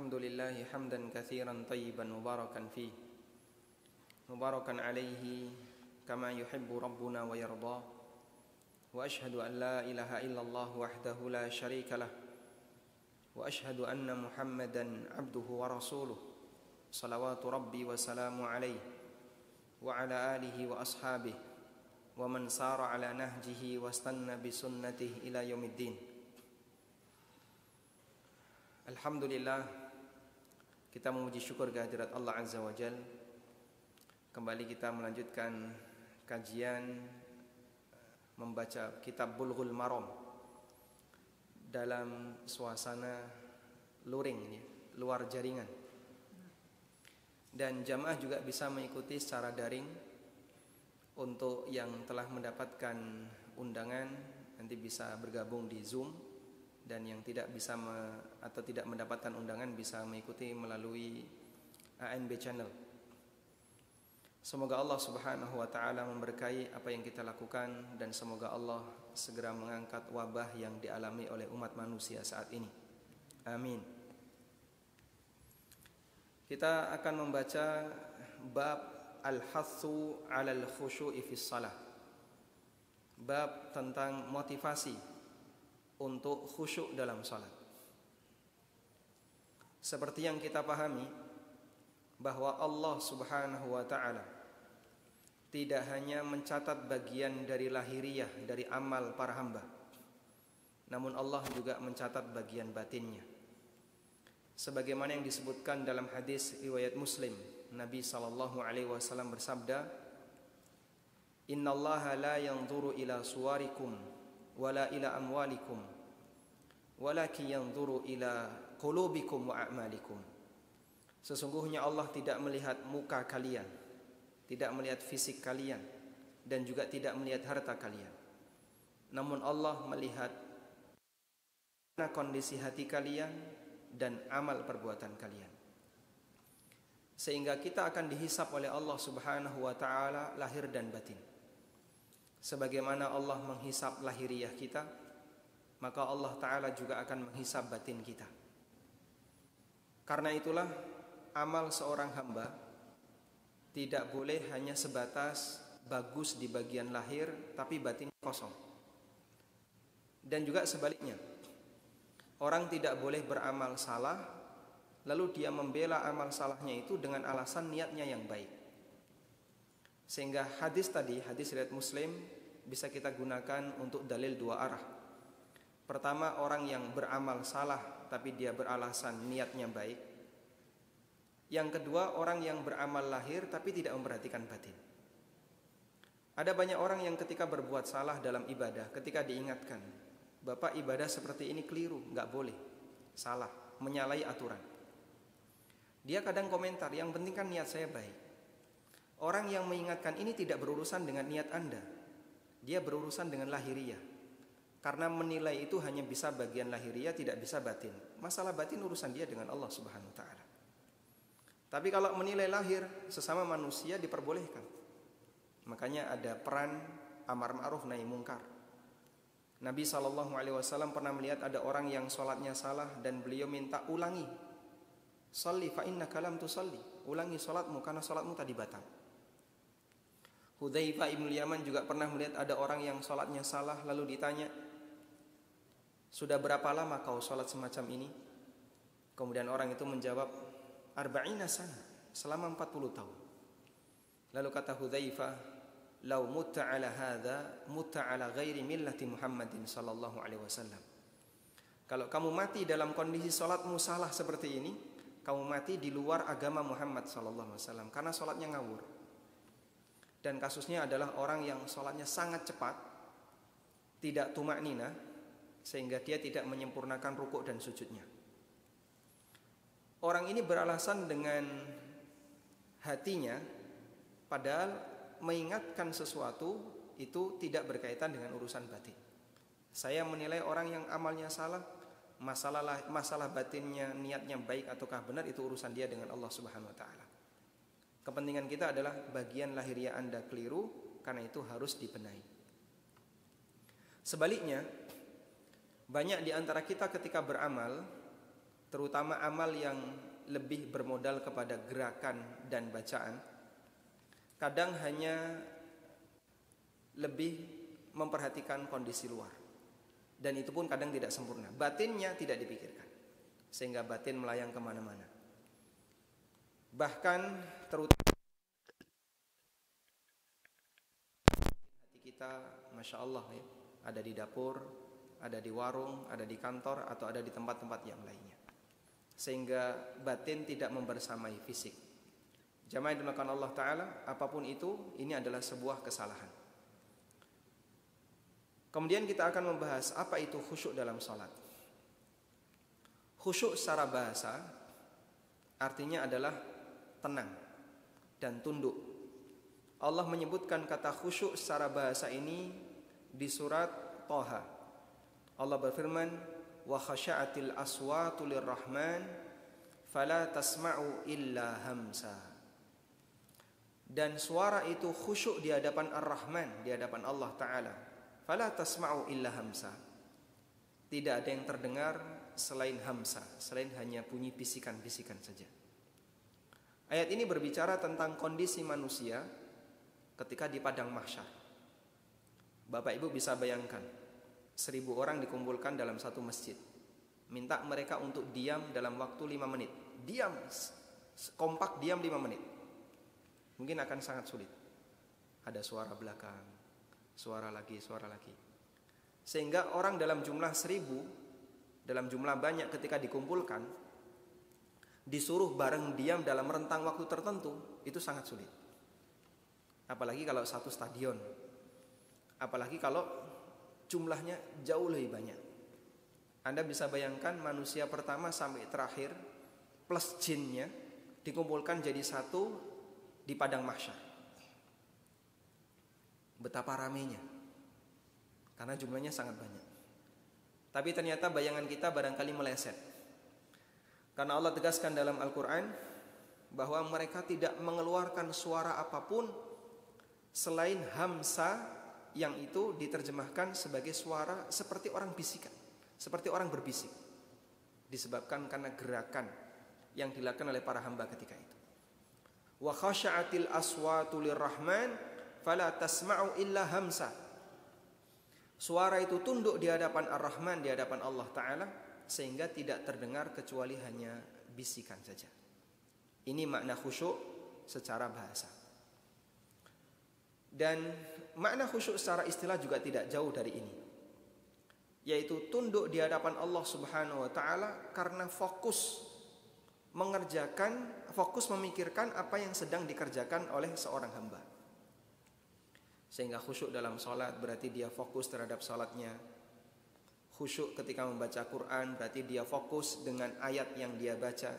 الحمد لله حمدا كثيرا طيبا مباركا فيه مباركا عليه كما يحب ربنا ويرضى وأشهد أن لا إله إلا الله وحده لا شريك له وأشهد أن محمدا عبده ورسوله صلوات ربي وسلام عليه وعلى آله وأصحابه ومن سار على نهجه واستنى بسنته إلى يوم الدين. Alhamdulillah, kita memuji syukur kehadirat Allah Azza wa Jal. Kembali kita melanjutkan kajian membaca kitab Bulughul Maram dalam suasana luring, luar jaringan. Dan jamaah juga bisa mengikuti secara daring. Untuk yang telah mendapatkan undangan nanti bisa bergabung di Zoom. Dan yang tidak bisa atau tidak mendapatkan undangan bisa mengikuti melalui ANB Channel. Semoga Allah Subhanahu wa taala memberkahi apa yang kita lakukan dan semoga Allah segera mengangkat wabah yang dialami oleh umat manusia saat ini. Amin. Kita akan membaca bab al-hathu 'alal khusyu'i fis shalah. Bab tentang motivasi untuk khusyuk dalam salat. Seperti yang kita pahami bahwa Allah Subhanahu wa taala tidak hanya mencatat bagian dari lahiriah dari amal para hamba, namun Allah juga mencatat bagian batinnya. Sebagaimana yang disebutkan dalam hadis riwayat Muslim, Nabi sallallahu alaihi wasallam bersabda, "Innallaha la yanzuru ila suwarikum wala ila amwalikum walakin yanzuru ila qulubikum wa a'malikum." Sesungguhnya Allah tidak melihat muka kalian, tidak melihat fisik kalian, dan juga tidak melihat harta kalian. Namun Allah melihat kondisi hati kalian dan amal perbuatan kalian. Sehingga kita akan dihisap oleh Allah Subhanahu wa taala lahir dan batin. Sebagaimana Allah menghisap lahiriah kita, maka Allah Ta'ala juga akan menghisap batin kita. Karena itulah amal seorang hamba tidak boleh hanya sebatas bagus di bagian lahir tapi batin kosong. Dan juga sebaliknya, orang tidak boleh beramal salah lalu dia membela amal salahnya itu dengan alasan niatnya yang baik. Sehingga hadis tadi, hadis riwayat Muslim, bisa kita gunakan untuk dalil dua arah. Pertama, orang yang beramal salah tapi dia beralasan niatnya baik. Yang kedua, orang yang beramal lahir tapi tidak memperhatikan batin. Ada banyak orang yang ketika berbuat salah dalam ibadah, ketika diingatkan, "Bapak, ibadah seperti ini keliru, nggak boleh, salah, menyalahi aturan." Dia kadang komentar, "Yang penting kan niat saya baik." Orang yang mengingatkan ini tidak berurusan dengan niat Anda. Dia berurusan dengan lahiriah. Karena menilai itu hanya bisa bagian lahiriah, tidak bisa batin. Masalah batin urusan dia dengan Allah Subhanahu wa taala. Tapi kalau menilai lahir sesama manusia diperbolehkan. Makanya ada peran amar ma'ruf nahi mungkar. Nabi SAW pernah melihat ada orang yang sholatnya salah dan beliau minta ulangi. "Shalli fa innaka lam tusalli." Ulangi sholatmu karena sholatmu tadi batal. Hudzaifah ibn Yaman juga pernah melihat ada orang yang sholatnya salah, lalu ditanya, "Sudah berapa lama kau sholat semacam ini?" Kemudian orang itu menjawab, "Arba'ina sana," selama 40 tahun. Lalu kata Hudzaifah, "Lau mutta ala hadza, mutta ala ghairi millati Muhammadin sallallahu alaihi wasallam." Kalau kamu mati dalam kondisi sholatmu salah seperti ini, kamu mati di luar agama Muhammad sallallahu alaihi wasallam karena sholatnya ngawur. Dan kasusnya adalah orang yang sholatnya sangat cepat, tidak tumaknina, sehingga dia tidak menyempurnakan rukuk dan sujudnya. Orang ini beralasan dengan hatinya, padahal mengingatkan sesuatu itu tidak berkaitan dengan urusan batin. Saya menilai orang yang amalnya salah, masalah batinnya, niatnya baik ataukah benar, itu urusan dia dengan Allah Subhanahu wa taala. Kepentingan kita adalah bagian lahiriah Anda keliru, karena itu harus dibenahi. Sebaliknya, banyak di antara kita ketika beramal terutama amal yang lebih bermodal kepada gerakan dan bacaan, kadang hanya lebih memperhatikan kondisi luar, dan itu pun kadang tidak sempurna. Batinnya tidak dipikirkan, sehingga batin melayang kemana-mana. Bahkan terutama hati kita, Masya Allah ya, ada di dapur, ada di warung, ada di kantor, atau ada di tempat-tempat yang lainnya, sehingga batin tidak membersamai fisik. Jamaah yang dimuliakan Allah Ta'ala, apapun itu, ini adalah sebuah kesalahan. Kemudian kita akan membahas apa itu khusyuk dalam sholat. Khusyuk secara bahasa artinya adalah tenang dan tunduk. Allah menyebutkan kata khusyuk secara bahasa ini di surat Thaha. Allah berfirman, wa khasya'atil aswatu lirrahman fala tasma'u illa hamsa. Dan suara itu khusyuk di hadapan Ar-Rahman, di hadapan Allah Ta'ala. Fala tasma'u illa hamsa. Tidak ada yang terdengar selain hamsa, selain hanya bunyi bisikan-bisikan saja. Ayat ini berbicara tentang kondisi manusia ketika di padang mahsyar. Bapak Ibu bisa bayangkan 1000 orang dikumpulkan dalam satu masjid, minta mereka untuk diam dalam waktu 5 menit. Diam, kompak diam 5 menit. Mungkin akan sangat sulit. Ada suara belakang, suara lagi. Sehingga orang dalam jumlah 1000, dalam jumlah banyak ketika dikumpulkan, disuruh bareng diam dalam rentang waktu tertentu, itu sangat sulit. Apalagi kalau satu stadion, apalagi kalau jumlahnya jauh lebih banyak. Anda bisa bayangkan manusia pertama sampai terakhir plus jinnya dikumpulkan jadi satu di padang mahsyar. Betapa ramainya, karena jumlahnya sangat banyak. Tapi ternyata bayangan kita barangkali meleset, karena Allah tegaskan dalam Al-Quran bahwa mereka tidak mengeluarkan suara apapun selain hamsa, yang itu diterjemahkan sebagai suara seperti orang bisikan, seperti orang berbisik, disebabkan karena gerakan yang dilakukan oleh para hamba ketika itu. Wa khasya'atil aswatu lirrahman fala tasma'u illa hamsa. Suara itu tunduk di hadapan Ar-Rahman, di hadapan Allah Ta'ala, sehingga tidak terdengar kecuali hanya bisikan saja. Ini makna khusyuk secara bahasa. Dan makna khusyuk secara istilah juga tidak jauh dari ini, yaitu tunduk di hadapan Allah Subhanahu wa Ta'ala karena fokus mengerjakan, fokus memikirkan apa yang sedang dikerjakan oleh seorang hamba. Sehingga khusyuk dalam sholat berarti dia fokus terhadap sholatnya. Khusyuk ketika membaca Quran berarti dia fokus dengan ayat yang dia baca.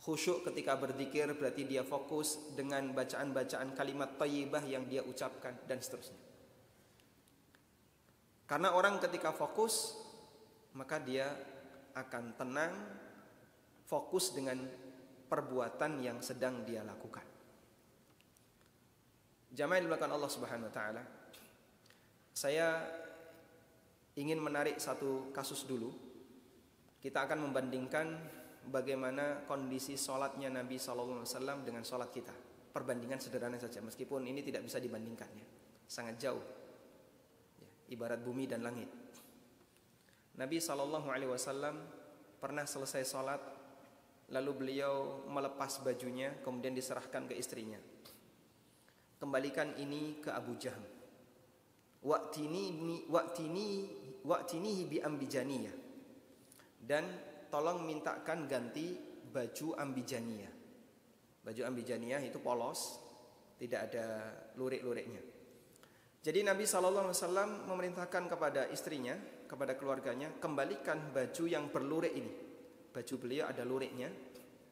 Khusyuk ketika berzikir berarti dia fokus dengan bacaan-bacaan kalimat thayyibah yang dia ucapkan, dan seterusnya. Karena orang ketika fokus, maka dia akan tenang, fokus dengan perbuatan yang sedang dia lakukan. Jamaah yang dimuliakan Allah Subhanahu wa Ta'ala, saya ingin menarik satu kasus dulu. Kita akan membandingkan bagaimana kondisi sholatnya Nabi SAW dengan sholat kita. Perbandingan sederhana saja, meskipun ini tidak bisa dibandingkan ya, sangat jauh ya, ibarat bumi dan langit. Nabi SAW pernah selesai sholat, lalu beliau melepas bajunya, kemudian diserahkan ke istrinya. Kembalikan ini ke Abu Jahm. Wa'tinihi bi ambijaniyah. Dan tolong mintakan ganti baju ambijaniyah. Baju ambijaniyah itu polos, tidak ada lurik-luriknya. Jadi Nabi SAW memerintahkan kepada istrinya, kepada keluarganya, kembalikan baju yang berlurik ini. Baju beliau ada luriknya,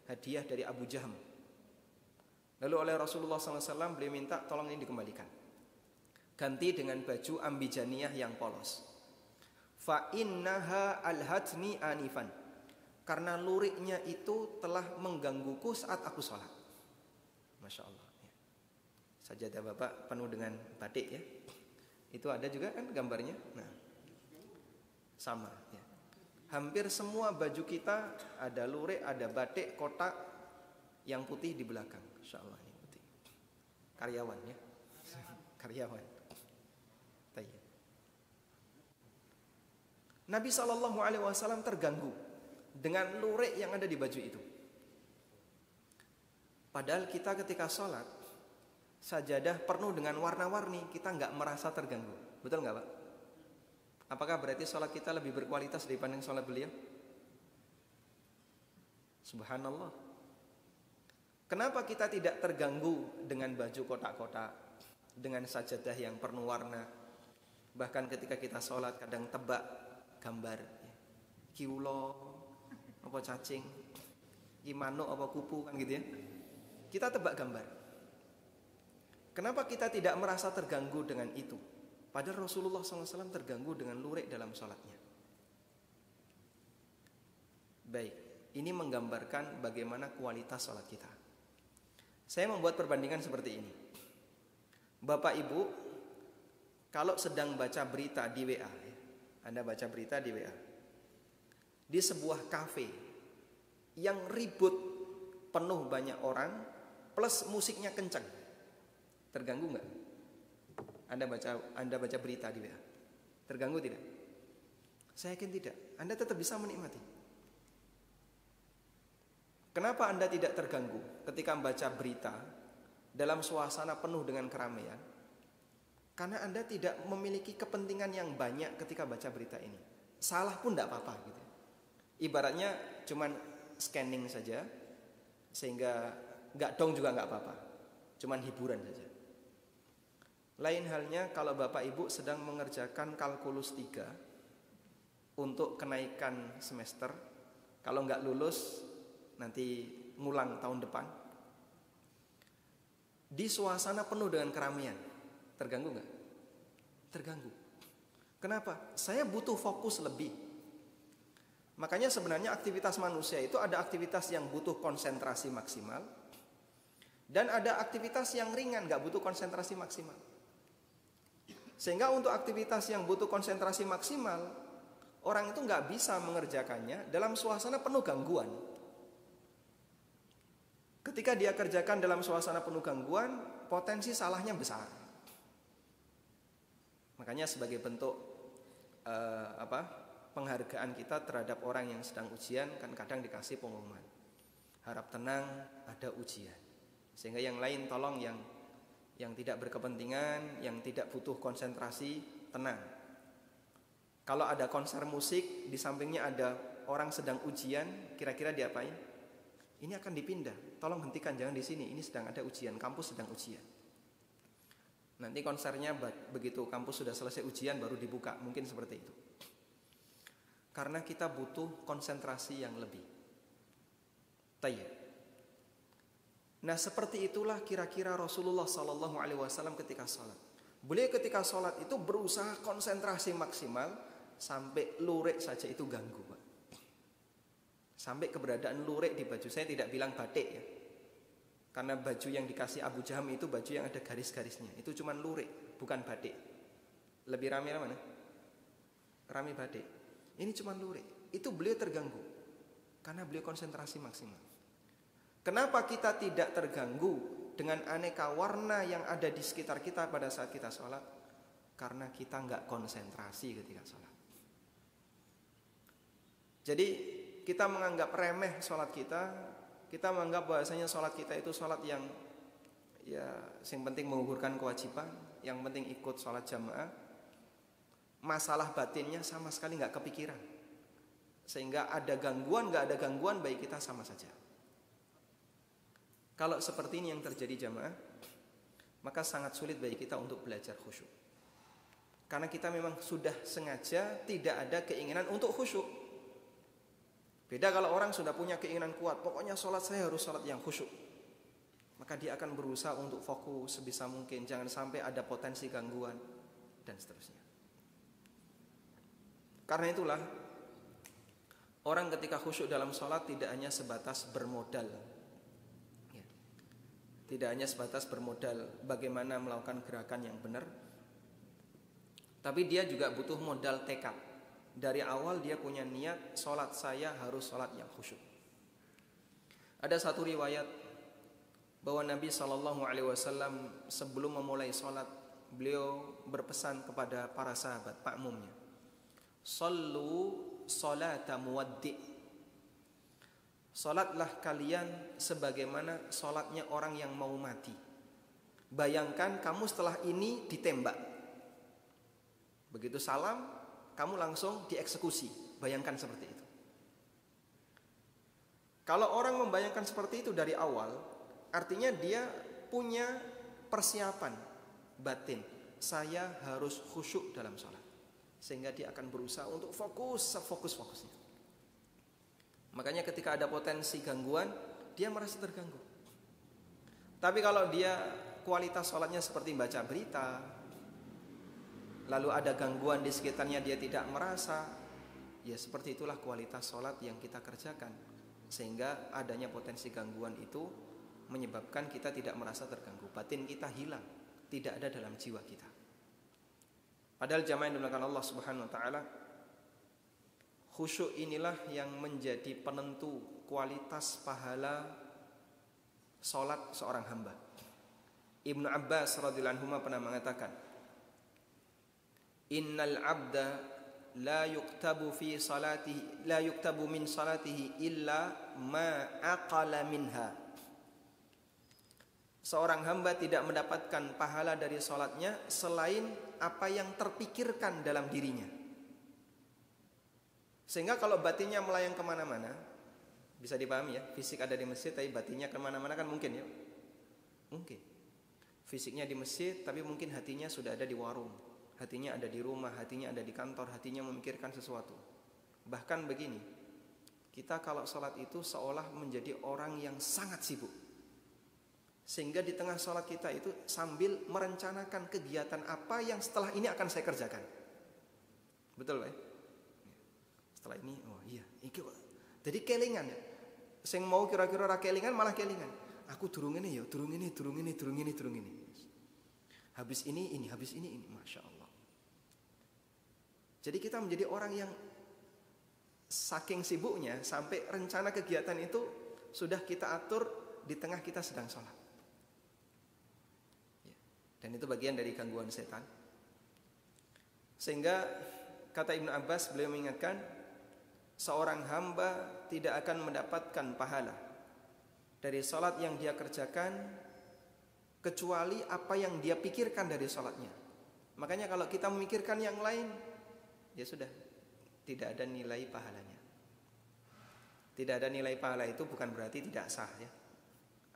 hadiah dari Abu Jahm. Lalu oleh Rasulullah SAW beliau minta tolong ini dikembalikan, ganti dengan baju ambijaniyah yang polos. Fa innaha alhatni anifan, karena luriknya itu telah menggangguku saat aku sholat. Masya Allah ya. Sajadah Bapak penuh dengan batik ya. Itu ada juga kan gambarnya. Nah, sama ya. Hampir semua baju kita ada lurik, ada batik, kotak, yang putih di belakang. Insya Allah ini putih. Karyawan ya. Karyawan. Tayyib. Nabi SAW terganggu dengan lurik yang ada di baju itu. Padahal kita ketika sholat, sajadah penuh dengan warna-warni, kita nggak merasa terganggu. Betul nggak Pak? Apakah berarti sholat kita lebih berkualitas dibanding sholat beliau? Subhanallah. Kenapa kita tidak terganggu dengan baju kotak-kotak, dengan sajadah yang penuh warna? Bahkan ketika kita sholat kadang tebak gambar kiulo, apa cacing, gimana apa kupu kan gitu ya. Kita tebak gambar. Kenapa kita tidak merasa terganggu dengan itu? Padahal Rasulullah SAW terganggu dengan lurik dalam sholatnya. Baik, ini menggambarkan bagaimana kualitas sholat kita. Saya membuat perbandingan seperti ini. Bapak Ibu, kalau sedang baca berita di WA, Anda baca berita di WA, di sebuah kafe yang ribut, penuh banyak orang, plus musiknya kencang, terganggu nggak? Anda baca berita di WA, terganggu tidak? Saya yakin tidak. Anda tetap bisa menikmati. Kenapa Anda tidak terganggu ketika membaca berita dalam suasana penuh dengan keramaian? Karena Anda tidak memiliki kepentingan yang banyak ketika baca berita ini. Salah pun tidak apa-apa gitu. Ibaratnya cuman scanning saja, sehingga nggak dong juga nggak apa-apa. Cuman hiburan saja. Lain halnya kalau Bapak Ibu sedang mengerjakan kalkulus 3 untuk kenaikan semester. Kalau nggak lulus nanti ngulang tahun depan. Di suasana penuh dengan keramaian, terganggu nggak? Terganggu. Kenapa? Saya butuh fokus lebih. Makanya sebenarnya aktivitas manusia itu ada aktivitas yang butuh konsentrasi maksimal, dan ada aktivitas yang ringan nggak butuh konsentrasi maksimal. Sehingga untuk aktivitas yang butuh konsentrasi maksimal, orang itu nggak bisa mengerjakannya dalam suasana penuh gangguan. Ketika dia kerjakan dalam suasana penuh gangguan, potensi salahnya besar. Makanya sebagai bentuk penghargaan kita terhadap orang yang sedang ujian, kan kadang dikasih pengumuman, harap tenang, ada ujian. Sehingga yang lain tolong yang tidak berkepentingan, yang tidak butuh konsentrasi, tenang. Kalau ada konser musik, di sampingnya ada orang sedang ujian, kira-kira diapain? Ini akan dipindah. Tolong hentikan, jangan di sini. Ini sedang ada ujian, kampus sedang ujian. Nanti konsernya begitu kampus sudah selesai ujian baru dibuka, mungkin seperti itu. Karena kita butuh konsentrasi yang lebih. Tayyib. Nah seperti itulah kira-kira Rasulullah SAW ketika sholat. Beliau ketika sholat itu berusaha konsentrasi maksimal sampai lurik saja itu ganggu Pak. Sampai keberadaan lurik di baju. Saya tidak bilang batik ya, karena baju yang dikasih Abu Jaham itu baju yang ada garis-garisnya. Itu cuma lurik, bukan batik. Lebih ramai mana? Ramai batik. Ini cuma lurik. Itu beliau terganggu karena beliau konsentrasi maksimal. Kenapa kita tidak terganggu dengan aneka warna yang ada di sekitar kita pada saat kita sholat? Karena kita nggak konsentrasi ketika sholat. Jadi kita menganggap remeh sholat kita. Kita menganggap bahasanya sholat kita itu sholat yang yang penting menggugurkan kewajiban, yang penting ikut sholat jamaah. Masalah batinnya sama sekali nggak kepikiran. Sehingga ada gangguan, nggak ada gangguan, bagi kita sama saja. Kalau seperti ini yang terjadi jamaah, maka sangat sulit bagi kita untuk belajar khusyuk. Karena kita memang sudah sengaja tidak ada keinginan untuk khusyuk. Beda kalau orang sudah punya keinginan kuat, pokoknya sholat saya harus sholat yang khusyuk. Maka dia akan berusaha untuk fokus sebisa mungkin, jangan sampai ada potensi gangguan, dan seterusnya. Karena itulah, orang ketika khusyuk dalam sholat tidak hanya sebatas bermodal. Tidak hanya sebatas bermodal bagaimana melakukan gerakan yang benar, tapi dia juga butuh modal tekad. Dari awal dia punya niat, sholat saya harus sholat yang khusyuk. Ada satu riwayat bahwa Nabi SAW sebelum memulai sholat, beliau berpesan kepada para sahabat, makmumnya, Sallu salata muwaddi'. Sholatlah kalian sebagaimana sholatnya orang yang mau mati. Bayangkan kamu setelah ini ditembak. Begitu salam, kamu langsung dieksekusi. Bayangkan seperti itu. Kalau orang membayangkan seperti itu dari awal, artinya dia punya persiapan batin. Saya harus khusyuk dalam sholat. Sehingga dia akan berusaha untuk fokus-fokusnya. Makanya ketika ada potensi gangguan, dia merasa terganggu. Tapi kalau dia kualitas sholatnya seperti baca berita, lalu ada gangguan di sekitarnya dia tidak merasa, ya seperti itulah kualitas sholat yang kita kerjakan. Sehingga adanya potensi gangguan itu menyebabkan kita tidak merasa terganggu. Batin kita hilang, tidak ada dalam jiwa kita. Padahal jamaah yang dimuliakan Allah Subhanahu wa taala, khusyuk inilah yang menjadi penentu kualitas pahala salat seorang hamba. Ibnu Abbas radhiyallahu anhu pernah mengatakan, "Innal 'abda la yuktabu min salatihi illa ma aqala minha." Seorang hamba tidak mendapatkan pahala dari salatnya selain apa yang terpikirkan dalam dirinya. Sehingga kalau batinnya melayang kemana-mana, bisa dipahami ya, fisik ada di masjid tapi batinnya kemana-mana kan mungkin ya. Mungkin fisiknya di masjid tapi mungkin hatinya sudah ada di warung, hatinya ada di rumah, hatinya ada di kantor, hatinya memikirkan sesuatu. Bahkan begini, kita kalau sholat itu seolah menjadi orang yang sangat sibuk, sehingga di tengah sholat kita itu sambil merencanakan kegiatan apa yang setelah ini akan saya kerjakan. Betul Pak? Setelah ini, oh iya, jadi kelingan ya. Sing mau kira-kira ra kelingan malah kelingan. Aku durung ini ya, durung ini. Habis ini, Masya Allah. Jadi kita menjadi orang yang saking sibuknya sampai rencana kegiatan itu sudah kita atur di tengah kita sedang sholat. Dan itu bagian dari gangguan setan. Sehingga kata Ibnu Abbas, beliau mengingatkan, seorang hamba tidak akan mendapatkan pahala dari sholat yang dia kerjakan kecuali apa yang dia pikirkan dari sholatnya. Makanya kalau kita memikirkan yang lain, ya sudah, tidak ada nilai pahalanya. Tidak ada nilai pahala itu bukan berarti tidak sah ya.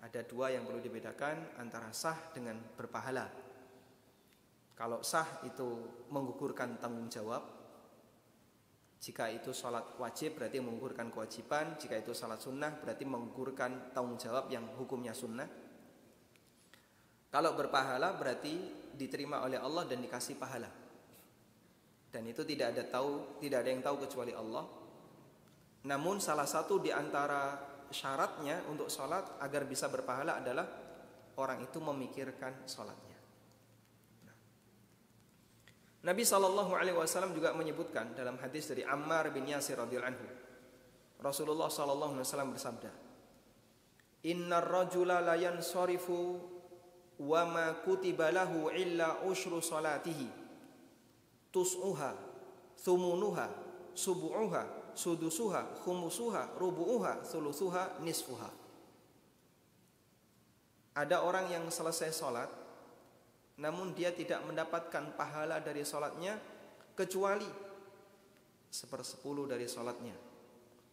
Ada dua yang perlu dibedakan antara sah dengan berpahala. Kalau sah itu menggugurkan tanggung jawab. Jika itu sholat wajib berarti menggugurkan kewajiban. Jika itu sholat sunnah berarti menggugurkan tanggung jawab yang hukumnya sunnah. Kalau berpahala berarti diterima oleh Allah dan dikasih pahala. Dan itu tidak ada yang tahu kecuali Allah. Namun salah satu di antara syaratnya untuk sholat agar bisa berpahala adalah orang itu memikirkan sholatnya. Nabi SAW juga menyebutkan dalam hadis dari Ammar bin Yasir radhiyallahu anhu, Rasulullah SAW bersabda, "Innar rajula la yansarifu wa ma kutiba lahu illa ushru salatihi tus'uha thumunuha subu'uha sudusuha, khumusuha, rubu'uha, thuluthuha, nisfuha." Ada orang yang selesai sholat, namun dia tidak mendapatkan pahala dari sholatnya kecuali 1/10 dari sholatnya,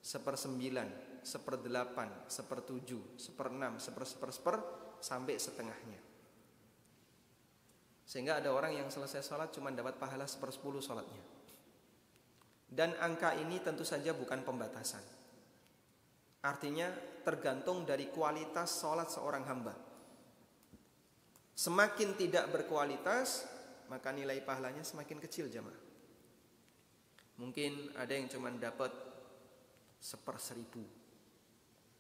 1/9, 1/8, 1/7, 1/6, 1/10 sampai setengahnya. Sehingga ada orang yang selesai sholat cuma dapat pahala 1/10 sholatnya. Dan angka ini tentu saja bukan pembatasan. Artinya tergantung dari kualitas sholat seorang hamba. Semakin tidak berkualitas, maka nilai pahalanya semakin kecil jamaah. Mungkin ada yang cuma dapat 1/1000.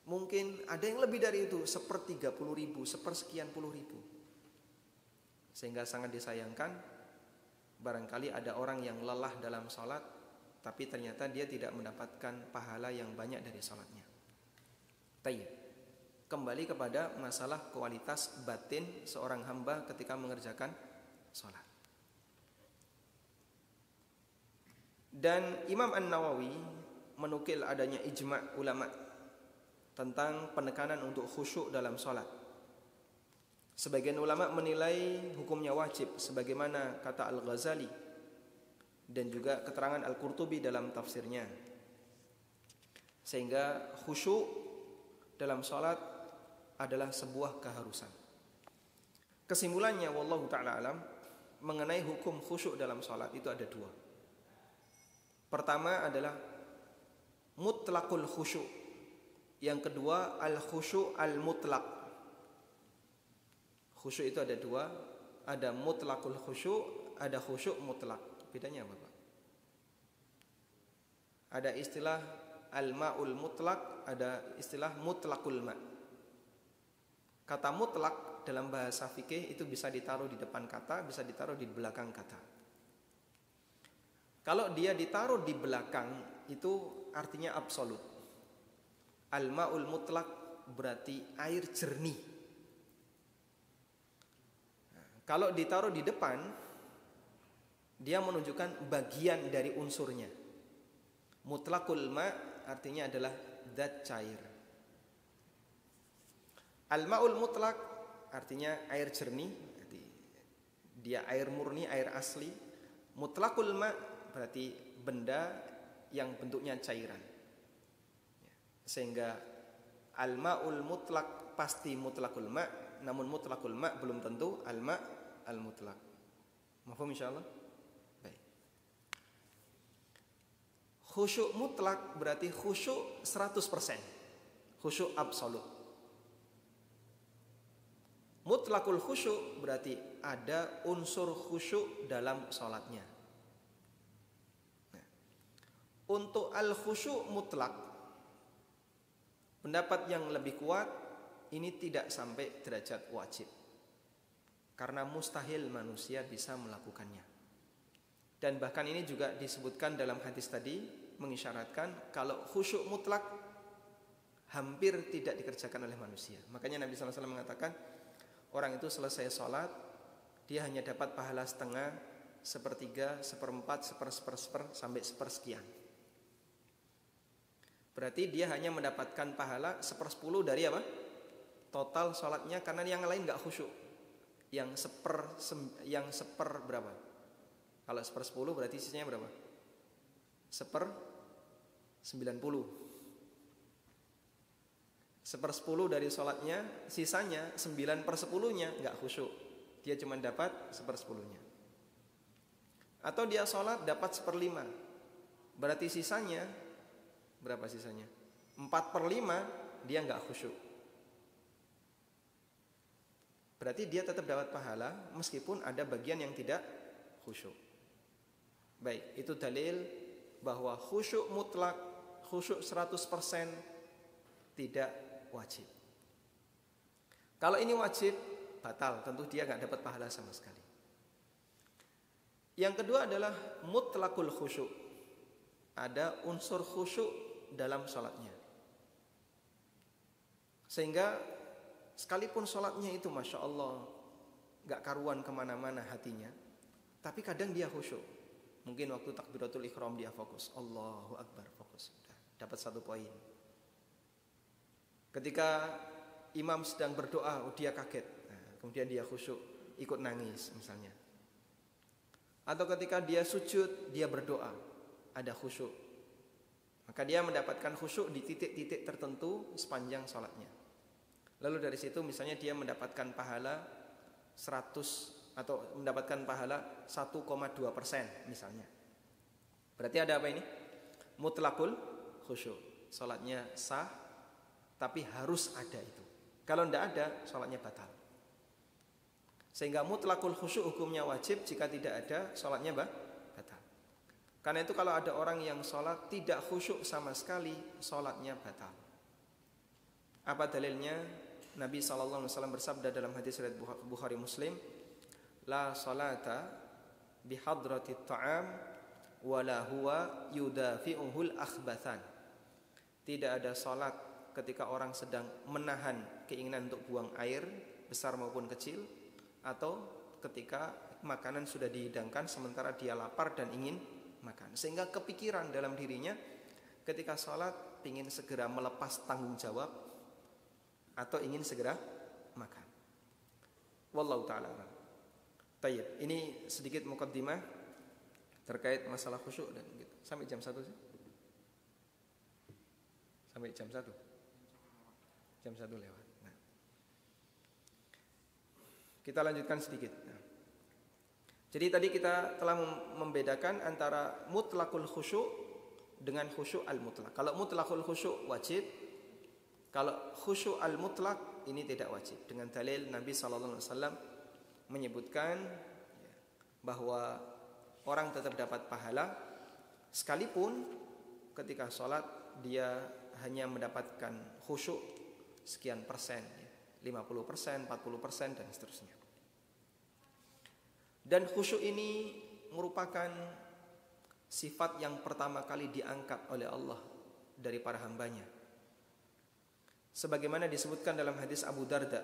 Mungkin ada yang lebih dari itu, 1/30.000, 1/sekian-puluh ribu. Sehingga sangat disayangkan, barangkali ada orang yang lelah dalam sholat, tapi ternyata dia tidak mendapatkan pahala yang banyak dari sholatnya. Tayyib. Kembali kepada masalah kualitas batin seorang hamba ketika mengerjakan sholat. Dan Imam An-Nawawi menukil adanya ijma' ulama tentang penekanan untuk khusyuk dalam sholat. Sebagian ulama menilai hukumnya wajib, sebagaimana kata Al-Ghazali dan juga keterangan Al-Qurtubi dalam tafsirnya. Sehingga khusyuk dalam sholat adalah sebuah keharusan. Kesimpulannya, wallahu ta'ala alam, mengenai hukum khusyuk dalam sholat itu ada dua. Pertama adalah mutlaqul khusyuk. Yang kedua al-khusyuk al-mutlaq. Khusyuk itu ada dua, ada mutlaqul khusyuk, ada khusyuk mutlaq. Bedanya apa, Pak? Ada istilah al-ma'ul mutlaq, ada istilah mutlaqul ma'. Kata mutlaq dalam bahasa fikih itu bisa ditaruh di depan kata, bisa ditaruh di belakang kata. Kalau dia ditaruh di belakang itu artinya absolut. Al-ma'ul mutlaq berarti air jernih. Nah, kalau ditaruh di depan, dia menunjukkan bagian dari unsurnya. Mutlaqul ma' artinya adalah zat cair. Al-ma'ul mutlaq artinya air jernih, dia air murni, air asli. Mutlaqul ma' berarti benda yang bentuknya cairan. Sehingga al-ma'ul mutlaq pasti mutlaqul ma', namun mutlaqul ma' belum tentu al-ma' al-mutlaq. Mafhum insyaallah? Baik. Khusyuk mutlak berarti khusyuk 100%. Khusyuk absolut. Mutlakul khusyuk berarti ada unsur khusyuk dalam sholatnya. Nah, untuk al-khusyuk mutlak, pendapat yang lebih kuat ini tidak sampai derajat wajib, karena mustahil manusia bisa melakukannya. Dan bahkan ini juga disebutkan dalam hadis tadi, mengisyaratkan kalau khusyuk mutlak hampir tidak dikerjakan oleh manusia. Makanya Nabi SAW mengatakan, orang itu selesai sholat, dia hanya dapat pahala setengah, sepertiga, seperempat, seper, sampai sepersekian. Berarti dia hanya mendapatkan pahala 1/10 dari apa? Total sholatnya, karena yang lain gak khusyuk. Yang seper berapa? Kalau 1/10 berarti sisanya berapa? 90. 1/10 dari sholatnya, sisanya 9/10-nya gak khusyuk. Dia cuma dapat 1/10-nya. Atau dia sholat dapat 1/5, berarti sisanya berapa sisanya? 4/5 dia gak khusyuk. Berarti dia tetap dapat pahala meskipun ada bagian yang tidak khusyuk. Baik, itu dalil bahwa khusyuk mutlak, khusyuk 100% tidak wajib. Kalau ini wajib, batal, tentu dia gak dapat pahala sama sekali. Yang kedua adalah mutlakul khusyuk. Ada unsur khusyuk dalam sholatnya, sehingga sekalipun sholatnya itu Masya Allah gak karuan kemana-mana hatinya, tapi kadang dia khusyuk. Mungkin waktu takbiratul ihram dia fokus, Allahu Akbar, fokus, sudah dapat 1 poin. Ketika imam sedang berdoa, dia kaget, kemudian dia khusyuk, ikut nangis misalnya. Atau ketika dia sujud, dia berdoa, ada khusyuk, maka dia mendapatkan khusyuk di titik-titik tertentu sepanjang sholatnya. Lalu dari situ misalnya dia mendapatkan pahala 100 atau mendapatkan pahala 1,2% misalnya. Berarti ada apa ini? Mutlakul khusyuk. Sholatnya sah, tapi harus ada itu. Kalau tidak ada, sholatnya batal. Sehingga mutlakul khusyuk hukumnya wajib, jika tidak ada, sholatnya batal. Karena itu kalau ada orang yang sholat tidak khusyuk sama sekali, sholatnya batal. Apa dalilnya? Nabi SAW bersabda dalam hadis riwayat Bukhari Muslim, la salata bihadratit ta'am wala huwa yudafi'uhul akhbathan. Tidak ada salat ketika orang sedang menahan keinginan untuk buang air besar maupun kecil, atau ketika makanan sudah dihidangkan sementara dia lapar dan ingin makan, sehingga kepikiran dalam dirinya ketika salat ingin segera melepas tanggung jawab atau ingin segera makan. Wallahu ta'ala a'lam. Tayyib, ini sedikit muqaddimah terkait masalah khusyuk dan gitu. Sampai jam 1 sih? Sampai jam 1. Jam 1 lewat. Nah. Kita lanjutkan sedikit. Nah. Jadi tadi kita telah membedakan antara mutlaqul khusyuk dengan khusyuk al-mutlaq. Kalau mutlaqul khusyuk wajib, kalau khusyuk al-mutlaq ini tidak wajib. Dengan dalil Nabi sallallahu alaihi wasallam menyebutkan bahwa orang tetap dapat pahala sekalipun ketika sholat dia hanya mendapatkan khusyuk sekian persen, 50%, 40% dan seterusnya. Dan khusyuk ini merupakan sifat yang pertama kali diangkat oleh Allah dari para hambanya. Sebagaimana disebutkan dalam hadis Abu Darda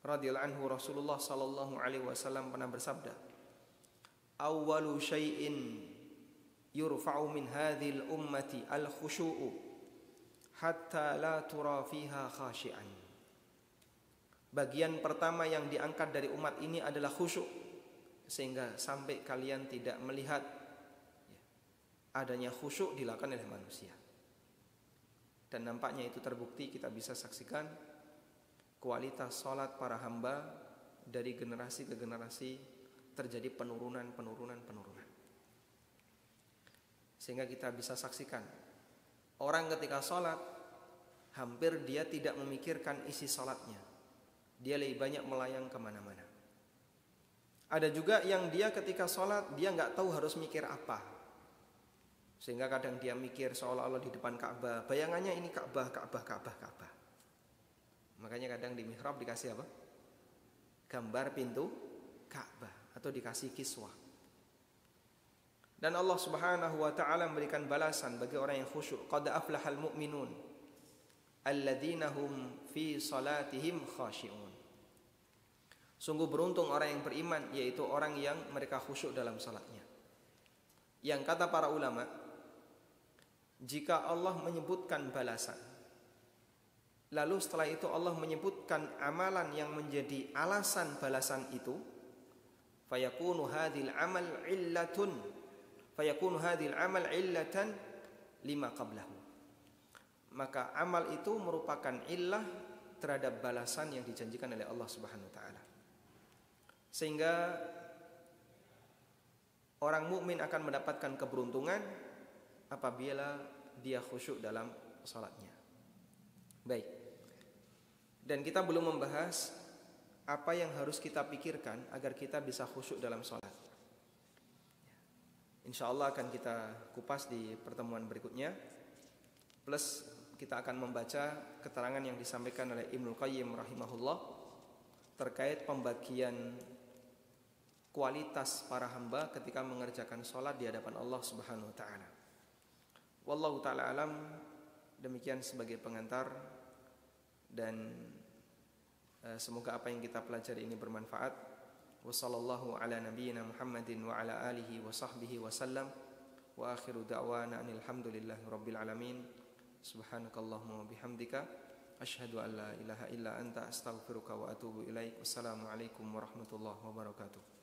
radhiyallahu anhu, Rasulullah sallallahu alaihi wasallam pernah bersabda, "Awwalu syai'in yurfa'u min hadhil ummati al-khusyu'u hatta la tura fiha khashi'an." Bagian pertama yang diangkat dari umat ini adalah khusyuk, sehingga sampai kalian tidak melihat adanya khusyuk dilakukan oleh manusia. Dan nampaknya itu terbukti, kita bisa saksikan kualitas sholat para hamba dari generasi ke generasi terjadi penurunan. Sehingga kita bisa saksikan orang ketika sholat hampir dia tidak memikirkan isi sholatnya, dia lebih banyak melayang kemana-mana. Ada juga yang dia ketika sholat dia nggak tahu harus mikir apa, sehingga kadang dia mikir seolah-olah di depan Ka'bah, bayangannya ini Ka'bah. Makanya kadang di mihrab dikasih apa? Gambar pintu Ka'bah atau dikasih kiswah. Dan Allah Subhanahu wa taala memberikan balasan bagi orang yang khusyuk. Qad aflahal mu'minun alladzina hum fi salatihim khashi'un. Sungguh beruntung orang yang beriman, yaitu orang yang mereka khusyuk dalam salatnya. Yang kata para ulama, jika Allah menyebutkan balasan, lalu setelah itu Allah menyebutkan amalan yang menjadi alasan balasan itu, fayakunu hadhil amal illatan lima qablahu. Maka amal itu merupakan illah terhadap balasan yang dijanjikan oleh Allah Subhanahu wa taala. Sehingga orang mukmin akan mendapatkan keberuntungan apabila dia khusyuk dalam salatnya. Baik. Dan kita belum membahas apa yang harus kita pikirkan agar kita bisa khusyuk dalam sholat. Insya Allah akan kita kupas di pertemuan berikutnya. Plus kita akan membaca keterangan yang disampaikan oleh Ibnul Qayyim rahimahullah terkait pembagian kualitas para hamba ketika mengerjakan sholat di hadapan Allah Subhanahu wa ta'ala. Wallahu ta'ala alam. Demikian sebagai pengantar. Dan semoga apa yang kita pelajari ini bermanfaat. Wa sallallahu ala nabiyyina Muhammadin wa ala alihi wa sahbihi wa sallam. Wa akhiru da'wana alhamdulillahi rabbil alamin. Subhanakallahumma wa bihamdika asyhadu an la ilaha illa anta astaghfiruka wa atubu ilaik. Wassalamualaikum warahmatullahi wabarakatuh.